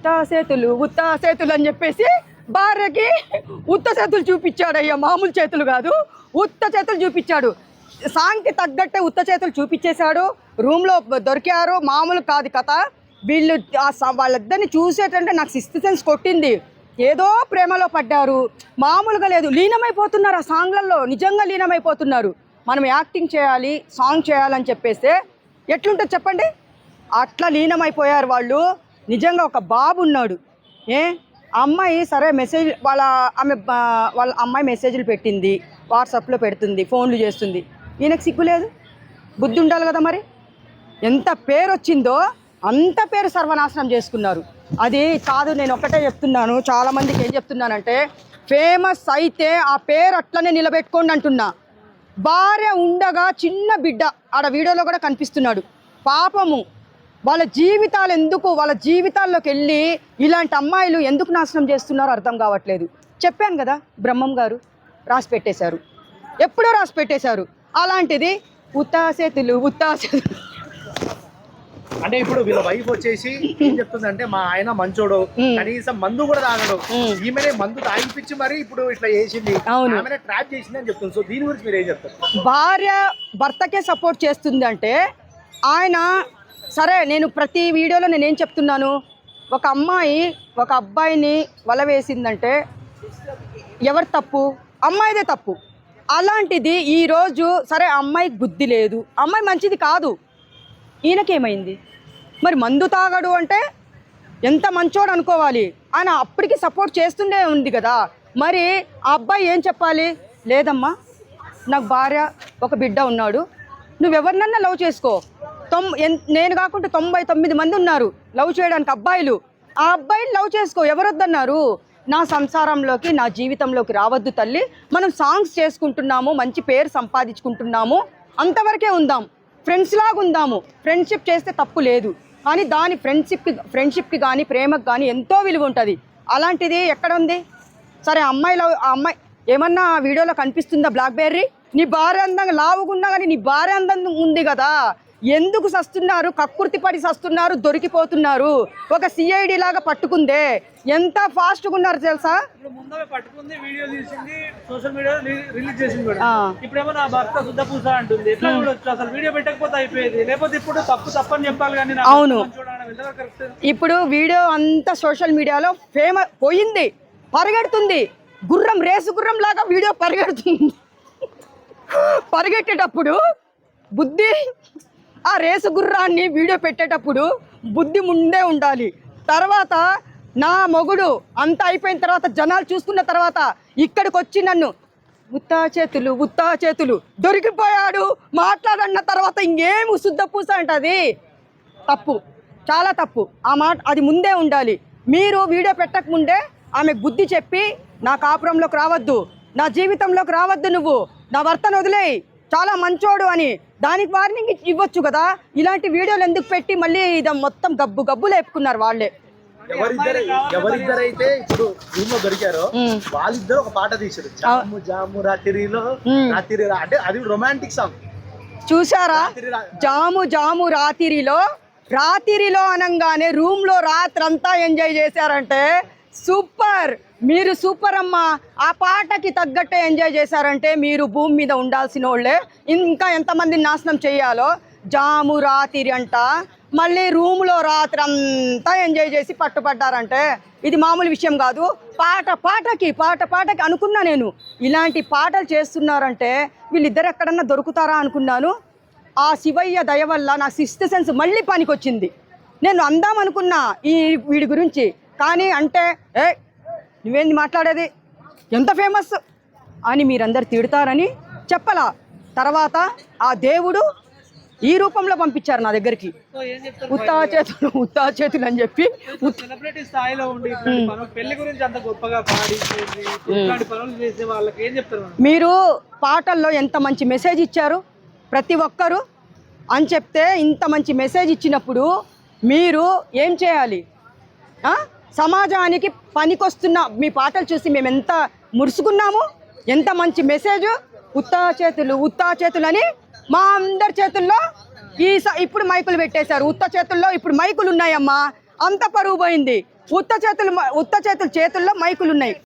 ఉత్తా చేతులు అని చెప్పేసి భార్యకి ఉత్త చేతులు చూపించాడు. అయ్యా మామూలు చేతులు కాదు, ఉత్త చేతులు చూపించాడు. సాంగ్కి తగ్గట్టే ఉత్త చేతులు చూపించేశాడు. రూమ్లో దొరికారు. మామూలు కాదు కథ. వీళ్ళు వాళ్ళిద్దరిని చూసేటంటే నాకు సిక్స్త్ సెన్స్ కొట్టింది. ఏదో ప్రేమలో పడ్డారు, మామూలుగా లేదు. లీనమైపోతున్నారు ఆ సాంగ్లలో, నిజంగా లీనమైపోతున్నారు. మనం యాక్టింగ్ చేయాలి, సాంగ్ చేయాలని చెప్పేస్తే ఎట్లుంటుంది చెప్పండి. అట్లా లీనమైపోయారు వాళ్ళు. నిజంగా ఒక బాబు ఉన్నాడు. అమ్మాయి సరే మెసేజ్ వాళ్ళ అమ్మాయి మెసేజ్లు పెట్టింది, వాట్సాప్లో పెడుతుంది, ఫోన్లు చేస్తుంది. ఈయనకు సిగ్గు లేదు, బుద్ధి ఉండాలి కదా. మరి ఎంత పేరు వచ్చిందో అంత పేరు సర్వనాశనం చేసుకున్నారు. అది కాదు, నేను ఒక్కటే చెప్తున్నాను. చాలామందికి ఏం చెప్తున్నానంటే, ఫేమస్ అయితే ఆ పేరు అట్లనే నిలబెట్టుకోండి అంటున్నా. భార్య ఉండగా చిన్న బిడ్డ ఆడ వీడియోలో కూడా కనిపిస్తున్నాడు. పాపము వాళ్ళ జీవితాలు ఎందుకు, వాళ్ళ జీవితాల్లోకి వెళ్ళి ఇలాంటి అమ్మాయిలు ఎందుకు నాశనం చేస్తున్నారో అర్థం కావట్లేదు. చెప్పాను కదా, బ్రహ్మం గారు రాసి పెట్టేశారు, ఎప్పుడో రాసి పెట్టేశారు. అలాంటిది ఉత్తాసేతులు అంటే ఇప్పుడు వీళ్ళ వైఫ్ వచ్చేసి ఏం చెప్తుందంటే, మా ఆయన మంచోడు, కనీసం మందు కూడా తాగడు, ఈమెనే మందు తాగిపించి మరి ఇప్పుడు ఇట్లా చేసింది, ఆమెనే ట్రాప్ చేసింది అని చెప్తుంది. సో దీని గురించి మీరు ఏం చెప్తారు? భార్య భర్తకే సపోర్ట్ చేస్తుంది అంటే ఆయన సరే. నేను ప్రతి వీడియోలో నేనేం చెప్తున్నాను, ఒక అమ్మాయి ఒక అబ్బాయిని వల వేసిందంటే ఎవరు తప్పు? అమ్మాయిదే తప్పు. అలాంటిది ఈరోజు సరే అమ్మాయికి బుద్ధి లేదు, అమ్మాయి మంచిది కాదు, ఈయనకేమైంది? మరి మందు తాగడు అంటే ఎంత మంచోడు అనుకోవాలి. ఆయన అప్పటికి సపోర్ట్ చేస్తుండే ఉంది కదా. మరి ఆ అబ్బాయి ఏం చెప్పాలి? లేదమ్మా, నాకు భార్య ఒక బిడ్డ ఉన్నాడు, నువ్వెవరినన్నా లవ్ చేసుకో. నేను కాకుండా 99 మంది ఉన్నారు లవ్ చేయడానికి అబ్బాయిలు. ఆ అబ్బాయిని లవ్ చేసుకో, ఎవరొద్దన్నారు? నా సంసారంలోకి, నా జీవితంలోకి రావద్దు తల్లి. మనం సాంగ్స్ చేసుకుంటున్నాము, మంచి పేరు సంపాదించుకుంటున్నాము, అంతవరకే ఉందాం, ఫ్రెండ్స్ లాగా ఉందాము. ఫ్రెండ్షిప్ చేస్తే తప్పు లేదు, కానీ దాని ఫ్రెండ్షిప్కి కానీ ప్రేమకు కానీ ఎంతో విలువ ఉంటుంది. అలాంటిది ఎక్కడ ఉంది? సరే అమ్మాయిలో ఆ అమ్మాయి ఏమన్నా వీడియోలో కనిపిస్తుందా? బ్లాక్బెర్రీ నీ భార్య అందంగా లావుగున్నా కానీ నీ భార్య అందంగా ఉంది కదా. ఎందుకు సస్తున్నారు? కక్కుర్తి పడి సస్తున్నారు, దొరికిపోతున్నారు. ఒక సిఐడి లాగా పట్టుకుందే, ఎంత ఫాస్ట్గా ఉన్నారు తెలుసా? పట్టుకుంది, వీడియో తీసింది, సోషల్ మీడియా రిలీజ్ చేసింది. ఇప్పుడేమో నా భర్త శుద్ధ పూస అంటుంది. ఎట్లా చూడొచ్చు? అసలు వీడియో పెట్టకపోతే అయిపోయేది, లేకపోతే ఇప్పుడు తప్పని చెప్పాలి కానీ. అవును, ఇప్పుడు వీడియో అంతా సోషల్ మీడియాలో ఫేమస్ పోయింది, పరిగెడుతుంది. గుర్రం, రేసు గుర్రం లాగా వీడియో పరిగెడుతుంది. పరిగెట్టేటప్పుడు బుద్ధి, ఆ రేసు గుర్రాన్ని వీడియో పెట్టేటప్పుడు బుద్ధి ముందే ఉండాలి. తర్వాత నా మొగుడు అంతా అయిపోయిన తర్వాత జనాలు చూసుకున్న తర్వాత ఇక్కడికి వచ్చి నన్ను ఉత్తా చేతులు దొరికిపోయాడు మాట్లాడన్న తర్వాత ఇంకేం శుద్ధ పూస అంటది. తప్పు, చాలా తప్పు. ఆ మాట అది ముందే ఉండాలి. మీరు వీడియో పెట్టకముందే ఆమెకు బుద్ధి చెప్పి, నా కాపురంలోకి రావద్దు, నా జీవితంలోకి రావద్దు, నువ్వు నా భర్తను వదిలేయి, చాలా మంచోడు అని దానికి వార్నింగ్ ఇవ్వచ్చు కదా. ఇలాంటి వీడియోలు ఎందుకు పెట్టి మళ్ళీ ఇది మొత్తం గబ్బు లేపుకున్నారు వాళ్ళే. ఎవరిద్దరైతే ఇప్పుడు రూమ్ లో దొరికారో వాళ్ళిద్దరు ఒక పాట తీశారు, జాము జాము రాత్రిలో రాత్రి, అంటే అది రొమాంటిక్ సాంగ్. చూసారా? జాము రాత్రిలో అనగానే రూమ్ లో రాత్రంతా ఎంజాయ్ చేశారంటే సూపర్. మీరు సూపర్ అమ్మా. ఆ పాటకి తగ్గట్టే ఎంజాయ్ చేశారంటే మీరు భూమి మీద ఉండాల్సిన వాళ్ళే. ఇంకా ఎంతమందిని నాశనం చేయాలో. జాము రాత్రి అంట, మళ్ళీ రూమ్లో రాత్రి అంతా ఎంజాయ్ చేసి పట్టుపడ్డారంటే ఇది మామూలు విషయం కాదు. పాటకి అనుకున్నా నేను, ఇలాంటి పాటలు చేస్తున్నారంటే వీళ్ళిద్దరు ఎక్కడన్నా దొరుకుతారా అనుకున్నాను. ఆ శివయ్య దయ వల్ల నా సిక్స్త్ సెన్స్ మళ్ళీ పనికొచ్చింది. నేను అందామనుకున్నా వీడి గురించి, కానీ అంటే నువ్వేంది మాట్లాడేది, ఎంత ఫేమస్ అని మీరందరు తిడతారని చెప్పలా. తర్వాత ఆ దేవుడు ఈ రూపంలో పంపించారు నా దగ్గరికి, ఉత్తా చేతులు అని చెప్పి. సెలబ్రిటీ స్థాయిలో ఉండి పెళ్లి గురించి అంత గొప్పగా పాడి పనులు చేసే వాళ్ళకి ఏం చెప్తారు? మీరు పాటల్లో ఎంత మంచి మెసేజ్ ఇచ్చారు ప్రతి ఒక్కరు అని చెప్తే, ఇంత మంచి మెసేజ్ ఇచ్చినప్పుడు మీరు ఏం చేయాలి? సమాజానికి పనికొస్తున్న మీ పాటలు చూసి మేము ఎంత మురుసుకున్నాము, ఎంత మంచి మెసేజ్. ఉత్తా చేతులు అని మా అందరి చేతుల్లో ఇప్పుడు మైకులు పెట్టేశారు. ఉత్త చేతుల్లో ఇప్పుడు మైకులు ఉన్నాయమ్మా, అంత పరువు పోయింది. ఉత్త చేతులు చేతుల్లో మైకులు ఉన్నాయి.